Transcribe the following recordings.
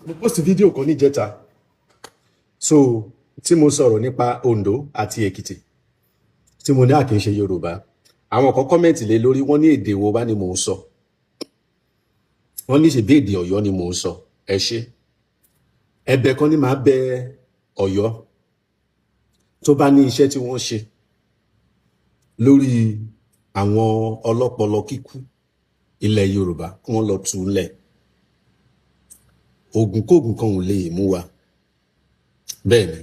mo post fídíò kan níjẹta so tí mo sọ̀rọ̀ nípa Ondo àti Èkìtì tí mo ní àkínṣe Yorùbá àwọn kan kọ́mẹ̀ntì lé lórí wọ́n ní èdè wo bá ni mò ń sọ wọ́n ní ṣèbí èdè Ọ̀yọ́ ni mò ń sọ ẹ ṣé ẹ̀bẹ̀ kan ní màá bẹ̀ Ọ̀yọ́ tó bá ní iṣẹ́ tí wọ́n ṣe lórí àwọn ọlọ́pọlọ kíkú ilẹ̀ Yorùbá kí wọ́n lọ tú lẹ̀ ògùnkógùn kan ò lè mú wa bẹ́ẹ̀ ni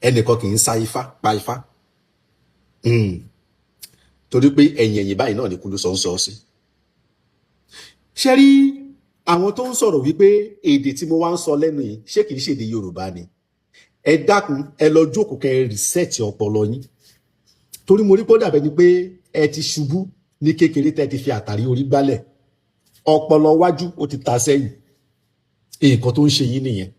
ẹnìkan kì í sa ifá pa ifá torí pé ẹ̀yìn ẹ̀yìn báyìí náà ní kúlú sọ ń sọ sí. ṣé rí àwọn tó ń sọ̀rọ̀ wípé èdè tí mo wá ń sọ lẹ́nu yìí ṣé kìí ṣèdè Yorùbá ni ẹ dákun ẹ lọ jókòó kẹ́ ẹ rìsẹ́ẹ̀tì ọpọlọ yín torí mo rí pé ó dàbẹ́ ni pé ẹ ti ṣubú ní kékeré tẹ́ ti fi àtàrí orí gbálẹ̀ ọpọlọ wájú ó ti ta sẹ́yìn nǹkan tó ń ṣe yín nìyẹn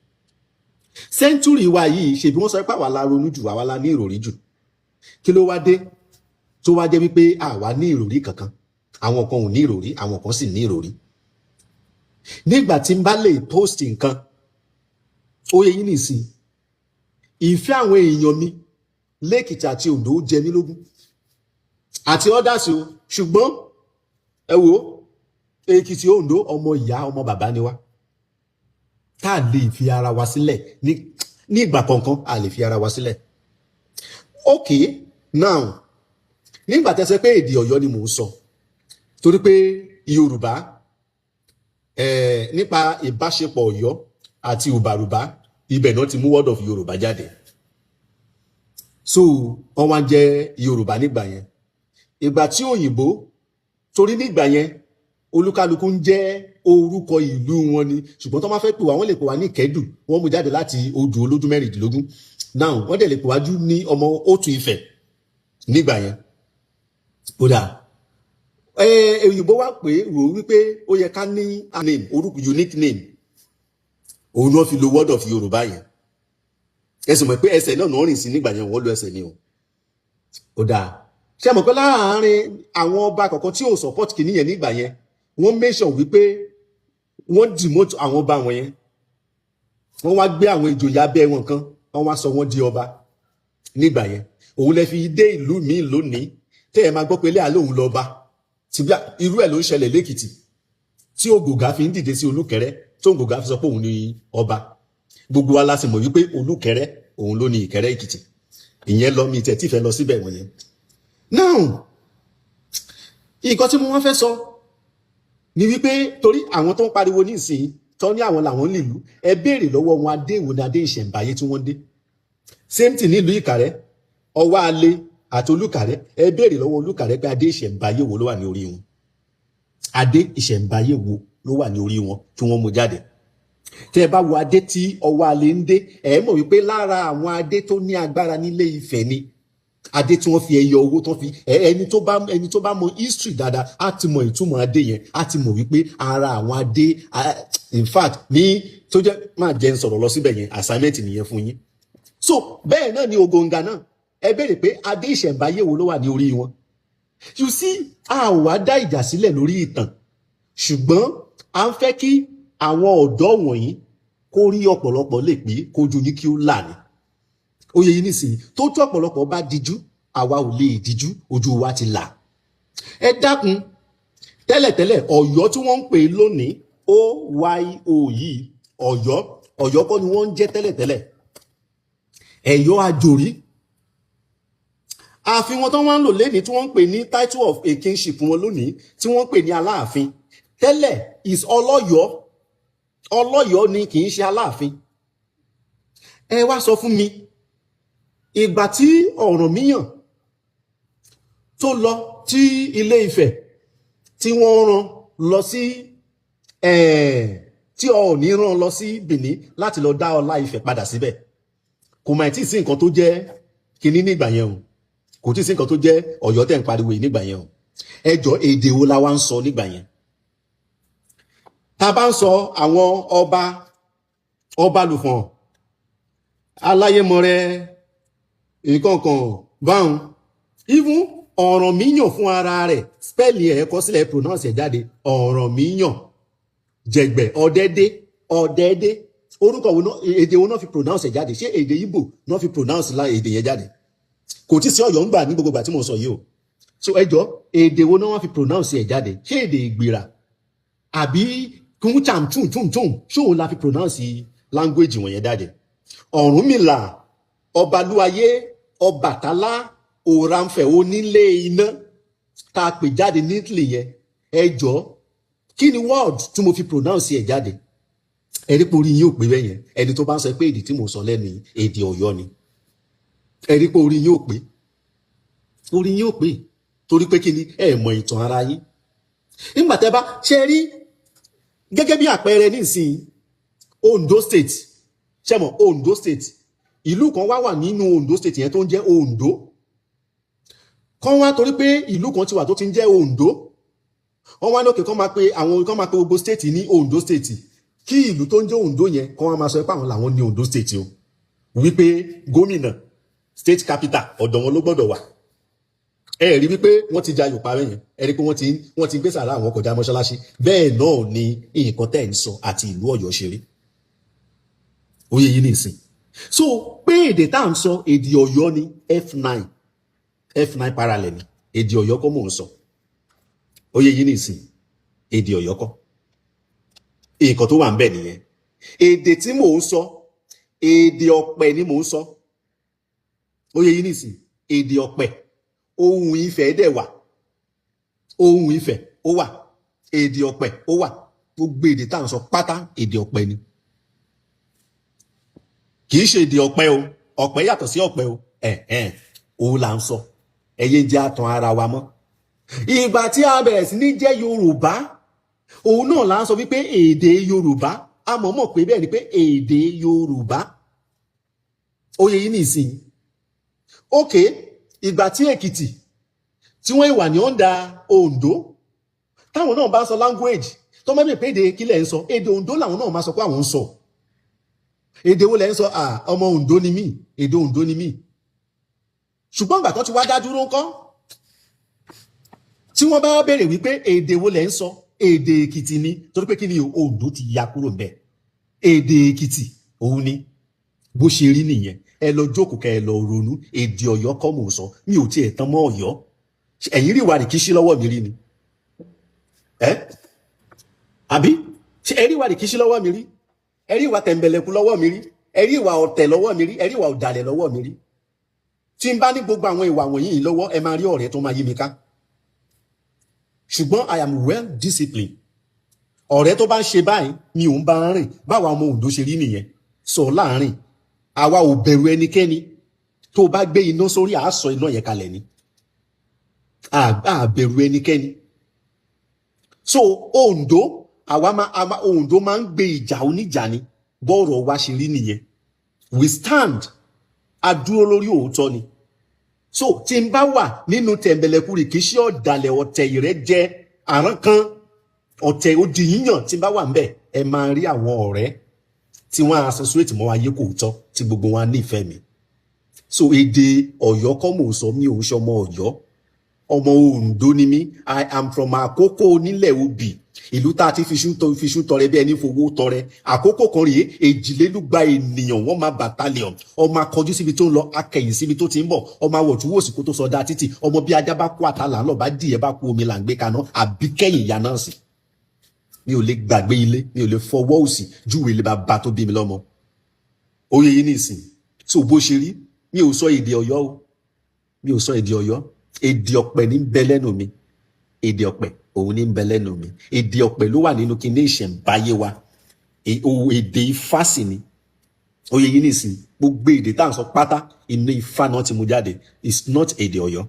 sẹ́ńtúrì wa yìí ṣèbí wọ́n sọ pé àwa la ronú jù àwa la ní ìròrí jù kí ló wá dé tó wá jẹ́ wípé àwa ní ìròrí kankan àwọn kan ò ní ìròrí àwọn kan sì ní ìròrí nígbà tí n bá lè post nǹkan ó yẹ yín nìsín ìfẹ́ àwọn èèyàn mi lẹ́kìtì àti Oǹdó jẹ mí lógún àti ọ́dàsí o ṣùgbọ́n ẹ wo Èkìtì Oǹdó ọmọ ìyá ọmọ bàbá ni wá tá a lè fi ara wa sílẹ̀ ní ìgbà kankan a lè fi ara wa sílẹ̀ okay now nígbà tẹ́sẹ̀ pé èdè Ọ̀yọ́ ni mò ń sọ torí pé Yorùbá nípa ìbáṣepọ̀ Ọ̀yọ́ àti Ìbàrùbá ibẹ̀ náà ti mú word of Yorùbá jáde so wọ́n wá jẹ́ Yorùbá nígbà yẹn ìgbà tí òyìnbó torí nígbà yẹn olúkálukú ń jẹ́ orúkọ ìlú wọn ni ṣùgbọ́n tó máa fẹ́ pè wá wọ́n lè pè wá ní Ìkẹ́dù wọ́n mú jáde láti odù olójú mẹ́rìndínlógún now wọ́n dẹ̀ lè pè wájú ní ọmọ Òtù Ifẹ̀ nígbà yẹn kódà òyìnbó wá pé rò wípé ó yẹ ká ní name orúkọ unique name òun náà fi lo word of Yorùbá yẹn ẹsẹ̀ mọ̀ pé ẹsẹ̀ náà rìn sí nígbà yẹn wọ́n lo ẹsẹ̀ ni o kódà ṣe mọ̀ pé láàárín àwọn ọba kọ̀ọ̀kan tí ò support kìíní yẹn nígbà yẹn wọ́n mention wípé wọ́n demote àwọn ọba wọn yẹn wọ́n wá gbé àwọn ìjòyè abẹ́ wọn kan wọ́n wá sọ wọ́n di ọba nígbà yẹn òun lè fi dé ìlú míì lónìí tẹ́ ẹ máa gbọ́ pé ilé àlóhùn lọ́ba tìbí irú ẹ̀ ló ń ṣẹlẹ̀ lẹ́kìtì tí Ògògà fi ń dìde sí Olúkẹrẹ tó Ògògà fi sọ pé òun ni ọba gbogbo wa la sì mọ̀ wípé Olúkẹrẹ òun ló ní Ìkẹrẹ Èkìtì ìyẹn lọ mi tẹ̀ tí fẹ́ lọ síbẹ̀ wọ̀nyẹn now nǹkan tí mo wá fẹ́ sọ ni wípé torí àwọn tó ń pariwo ní ìsìn tó ní àwọn làwọn nílùú ẹ béèrè lọ́wọ́ wọn adé ìwò ní adé ìṣẹ̀ǹbáyé tí wọ́n dé same thing nílùú Ìkàrẹ́ Ọwọ́ Alé àti Olúkàrẹ́ ẹ béèrè lọ́wọ́ Olúkàrẹ́ pé adé ìṣẹ̀ǹbáyé wo ló wà ní orí wọn adé ìṣẹ̀ǹbáyé wo ló wà ní orí wọn tí wọ́n mú jáde tẹ́ ẹ bá wo adé tí Ọwọ́ Alé ń dé ẹ mọ̀ wípé lára àwọn adé tó ní agbára nílé Ifẹ̀ ni adé tí wọ́n fi ẹyọ owó tó fi ẹni tó bá mọ history dáadáa á ti mọ ìtumọ̀ adé yẹn á ti mọ̀ wípé ara àwọn adé in fact ní tó jẹ́ máa jẹ́ ń sọ̀rọ̀ lọ síbẹ̀ yẹn assignment nìyẹn fún yín so bẹ́ẹ̀ náà ni Ògòǹgà náà ẹ béèrè pé adé ìṣẹ̀ǹbáyé wo ló wà ní orí wọn you see a ò wá dá ìjà sílẹ̀ lórí ìtàn ṣùgbọ́n à ń fẹ́ kí àwọn ọ̀dọ́ wọ̀nyí kó rí ọ̀pọ̀lọpọ̀ lè pé kójú ní kí ó là ní ó yẹ yín nísìnyí tó tó ọ̀pọ̀lọpọ̀ bá dijú àwa ò lè dijú ojú wa ti là ẹ dákun tẹ́lẹ̀tẹ́lẹ̀ Ọ̀yọ́ tí wọ́n ń pè lónìí OYO yìí Ọ̀yọ́ kọ́ ni wọ́n ń jẹ́ tẹ́lẹ̀tẹ́lẹ̀ Ẹ̀yọ́ Àjòrí ààfin wọn tó wọ́n ń lò lẹ́ni tí wọ́n ń pè ní title of a kingship wọn lónìí tí wọ́n ń pè ní Aláàfin tẹ́lẹ̀ is Ọlọ́yọ̀ ni kì í ṣe Aláàfin ẹ wá sọ fún mi ìgbà tí Ọ̀rànmíyàn tó lọ tí Ilé Ifẹ̀ tí wọ́n rán lọ sí tí Ọọ̀ni rán lọ sí Benin láti lọ dá Ọlá Ifẹ̀ padà síbẹ̀ kò mà tí sí nǹkan tó jẹ́ kinní nígbà yẹn o kò tí sí nǹkan tó jẹ́ Ọ̀yọ́ tẹ̀ ń pariwo yìí nígbà yẹn o ẹjọ́ èdè wo la wá ń sọ nígbà yẹn tá a bá ń sọ àwọn ọba lùfọ̀n Aláyémọrẹ nǹkankan báwọn even Ọ̀rànmíyàn fún ara rẹ̀ spẹ́ẹ̀lì ẹ̀ kọ sílẹ̀ pronounce ẹ̀ jáde Ọ̀rànmíyàn Jẹ̀gbẹ́ Ọ̀dẹ́dẹ́ ọ̀dẹ́dẹ́ orúkọ wo náà èdè wo náà fi pronounce ẹ̀ jáde ṣé èdè Ìgbò náà fi pronounce èdè yẹn jáde kò tí sí Ọ̀yọ́ ń gbà ní gbogbo ìgbà tí mo sọ yìí o so ẹjọ́ èdè wo náà wọ́n fi pronounce ẹ̀ jáde ṣé èdè Ìgbìrà àbí kúnchàm tún ṣóun la fi pronounce language wọ̀nyẹn jáde Ọ̀rúnmìlà Ọbalúayé Ọbàtálá Òrànfẹ̀ onílé iná tá a pè jáde nílé yẹn ẹjọ́ kí ni word tí mo fi pronounce ẹ̀ jáde ẹ̀rí pé orí yín ò pé bẹ́ẹ̀ yẹn ẹni tó bá ń sọ pé èdè tí mo sọ lẹ́nu èdè Ọ̀yọ́ ni ẹ̀rí pé orí yín ò pé torí pé kí ni ẹ mọ ìtàn ara yín nígbà tẹ́ bá ṣe rí gẹ́gẹ́ bí àpẹẹrẹ nísìnyí Ondo State ṣe mọ̀ Ondo State ìlú kan wà nínú Ondo State yẹn tó ń jẹ́ Ondo kan wá torí pé ìlú kan ti wà tó ti ń jẹ́ Ondo wọ́n wá lókè kan máa pe gbogbo state ní Ondo State kí ìlú tó ń jẹ́ Ondo yẹn kan wá máa sọ pé àwọn làwọn ní Ondo State o wípé gómìnà state capital ọ̀dọ̀ wọn ló gbọ́dọ̀ wà ẹ rí wípé wọ́n ti ja Yorùbá rẹ̀ yẹn ẹ rí pé wọ́n ti gbé sàrà àwọn kọjá mọ́ṣáláṣí bẹ́ẹ̀ náà ni nǹkan tẹ́ ń sọ àti ìlú Ọ̀yọ́ ṣe rí oyè yìí nìsín so pé èdè tá à ń sọ èdè Ọ̀yọ́ ni F9 parallel ni èdè Ọ̀yọ́ kọ́ mò ń sọ oyè yìí nìsín èdè Ọ̀yọ́ kọ́ nǹkan tó wà ń bẹ̀ nìyẹn èdè tí mò ń sọ èdè Ọ̀pẹ ni mò ń sọ oyè yìí nìsín èdè Ọ̀pẹ ohun Ifẹ̀ dẹ̀ wà ohun Ifẹ̀ ó wà èdè Ọ̀pẹ ó wà gbogbo èdè tá à ń sọ pátá èdè Ọ̀pẹ ni kì í ṣe èdè Ọ̀pẹ o Ọ̀pẹ yàtọ̀ sí Ọ̀pẹ o òun là ń sọ ẹ̀yẹ́ jẹ́ àtàn ara wa mọ́ ìgbà tí a bẹ̀rẹ̀ sí ní jẹ́ Yorùbá òun náà là ń sọ wípé èdè Yorùbá a mọ̀ pé bẹ́ẹ̀ ni pé èdè Yorùbá oyè yìí nìsín okay ìgbà tí Èkìtì tí wọ́n wà ní ọ̀ndà Oǹdó táwọn náà bá sọ language tó máa ń pè èdè kílẹ̀ ń sọ èdè Oǹdó làwọn náà máa sọ pé àwọn ń sọ èdè wo lẹ̀ ń sọ ọmọ Oǹdó ni mí èdè Oǹdó ni mí ṣùgbọ́n ìgbà tó ti wá dá dúró ńkọ́ tí wọ́n bá béèrè wípé èdè wo lẹ̀ ń sọ èdè Èkìtì ni torí pé kí ni Oǹdó ti ya kúrò ńbẹ̀ èdè Èkìtì òun ni bó ṣe rí nìyẹn ẹ lọ jókòó kẹ ẹ lọ ronú èdè Ọ̀yọ́ kọ́ mò ń sọ mi ò tiẹ̀ tán mọ́ Ọ̀yọ́ ẹ̀yin rí ìwà rìkíṣí lọ́wọ́ mi rí ni àbí ṣe ẹ rí ìwà rìkíṣí lọ́wọ́ mi rí ẹ rí ìwà tẹ̀m̀bẹ̀lẹ̀kù lọ́wọ́ mi rí ẹ rí ìwà ọ̀tẹ̀ lọ́wọ́ mi rí ẹ rí ìwà ọ̀dàlẹ̀ lọ́wọ́ mi rí tí n bá ní gbogbo àwọn ìwà wọ̀nyí lọ́wọ́ ẹ máa rí ọ̀rẹ́ tó máa yí mi ká ṣùgbọ́n I am well disciplined ọ̀rẹ́ tó bá ń ṣe báyìí mi ò ń bá ń rìn báwa ọmọ Oǹdó ṣe rí nìyẹn sọ láàrin àwa ò bẹ̀rù ẹnikẹ́ni tó bá gbé iná sórí àásọ iná yẹn kalẹ̀ ni a bẹ̀rù ẹnikẹ́ni so Oǹdó Oǹdó máa ń gbé ìjà oníjà ni bọ́ọ̀rọ̀ wa ṣe rí nìyẹn we stand a dúró lórí òótọ́ ni so tí n bá wà nínú tẹ̀m̀bẹ̀lẹ̀kù rì kì í ṣe ọ̀dàlẹ̀ ọ̀tẹ̀ ìrẹ́jẹ àrán kan ọ̀tẹ̀ odi yíyàn tí n bá wà ń bẹ̀ ẹ máa rí àwọn ọ̀rẹ́ tí wọ́n associate mọ́ ayé kò tọ́ tí gbogbo wọn nífẹ̀ẹ́ mi so èdè Ọ̀yọ́ kọ́ mò ń sọ mi ò ń ṣe ọmọ Ọ̀yọ́ ọmọ Oǹdó ni mí I am from Àkókò onílẹ̀ Obì ìlú tá a ti fiṣú tọrẹ bí ẹni fowó tọrẹ àkókò kan rèé 2,200 ènìyàn wọ́n máa battalion ọmọ akọjú síbi tó ń lọ akẹ̀yìn síbi tó ti ń bọ̀ ọmọ awọ̀túnwòsì kó tó sọdá títì ọmọ bí ajá bá kó àtàlà lọ bá dìé bá kú omi là ń gbé kaná àbí kẹ́yìn ìyá náà sí mi ò lè gbàgbé ilé mi ò lè fọwọ́ òsì júwèé lè bá tó bí mi lọ́mọ oyè yìí nìsín so bó ṣe rí mi ò sọ èdè Ọ̀yọ́ o mi ò sọ èdè Ọ̀yọ́ èdè Ọ̀pẹ ní bẹ lẹ́nu mi èdè Ọ̀pẹ òun ní bẹ lẹ́nu mi èdè Ọ̀pẹ ló wà nínú kíní ìṣẹ̀ǹbáyé wa èdè Ifá sì ni oyè yìí nìsín gbogbo èdè tá à ń sọ pátá inú Ifá náà ti mú jáde it's not èdè Ọ̀yọ́.